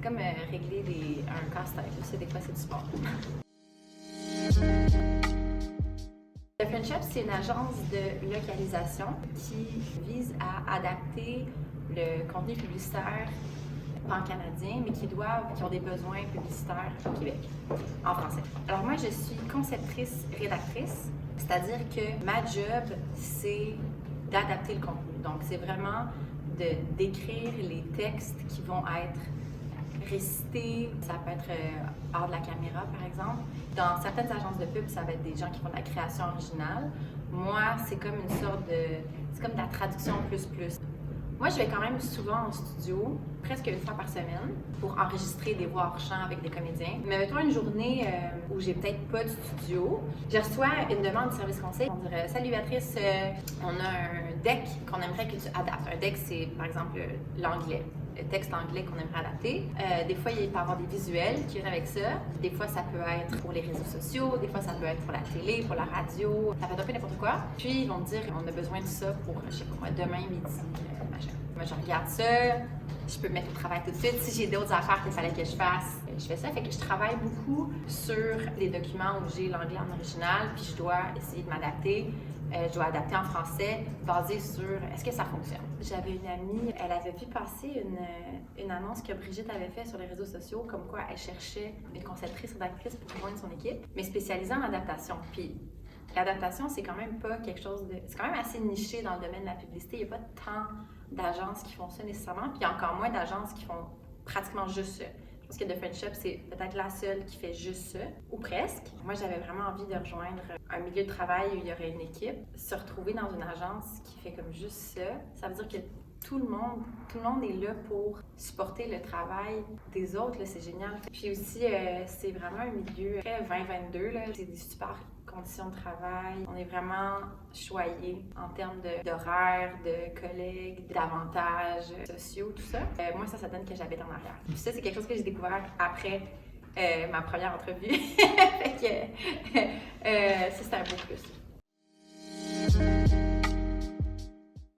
comme régler un casse-tête. C'est des fois, c'est du sport. The Friendship, c'est une agence de localisation qui vise à adapter le contenu publicitaire pan-canadien, mais qui ont des besoins publicitaires au Québec, en français. Alors moi, je suis conceptrice-rédactrice, c'est-à-dire que ma job, c'est d'adapter le contenu. Donc, c'est vraiment d'écrire les textes qui vont être récités. Ça peut être hors de la caméra, par exemple. Dans certaines agences de pub, ça va être des gens qui font de la création originale. Moi, c'est comme une sorte de... C'est comme de la traduction plus. Moi, je vais quand même souvent en studio, presque une fois par semaine, pour enregistrer des voix hors champ avec des comédiens. Mais mettons une journée où j'ai peut-être pas de studio, je reçois une demande de service conseil. On dirait « Salut Béatrice, on a un deck qu'on aimerait que tu adaptes. » Un deck, c'est par exemple l'anglais. Le texte anglais qu'on aimerait adapter. Des fois, il peut y avoir des visuels qui viennent avec ça. Des fois, ça peut être pour les réseaux sociaux. Des fois, ça peut être pour la télé, pour la radio. Ça peut être un peu n'importe quoi. Puis, ils vont me dire, on a besoin de ça pour, je sais pas moi, demain midi, machin. Moi, je regarde ça. Je peux me mettre au travail tout de suite. Si j'ai d'autres affaires qu'il fallait que je fasse, je fais ça. Fait que je travaille beaucoup sur les documents où j'ai l'anglais en original, puis je dois essayer de m'adapter. Je dois adapter en français, basé sur est-ce que ça fonctionne. J'avais une amie, elle avait vu passer une annonce que Brigitte avait faite sur les réseaux sociaux, comme quoi elle cherchait une conceptrice-rédactrice pour joindre son équipe, mais spécialisée en adaptation. Puis l'adaptation, c'est quand même pas quelque chose de... C'est quand même assez niché dans le domaine de la publicité. Il n'y a pas tant d'agences qui font ça nécessairement, puis il y a encore moins d'agences qui font pratiquement juste ça. Je pense que The Friendship, c'est peut-être la seule qui fait juste ça, ou presque. Moi, j'avais vraiment envie de rejoindre un milieu de travail où il y aurait une équipe. Se retrouver dans une agence qui fait comme juste ça, ça veut dire que tout le monde est là pour supporter le travail des autres, c'est génial. Puis aussi, c'est vraiment un milieu très 2022, c'est des super conditions de travail. On est vraiment choyés en termes d'horaire, de collègues, d'avantages sociaux, tout ça. Moi, ça donne que j'habite en arrière. Puis ça, c'est quelque chose que j'ai découvert après ma première entrevue. Fait que ça, c'était un beau plus.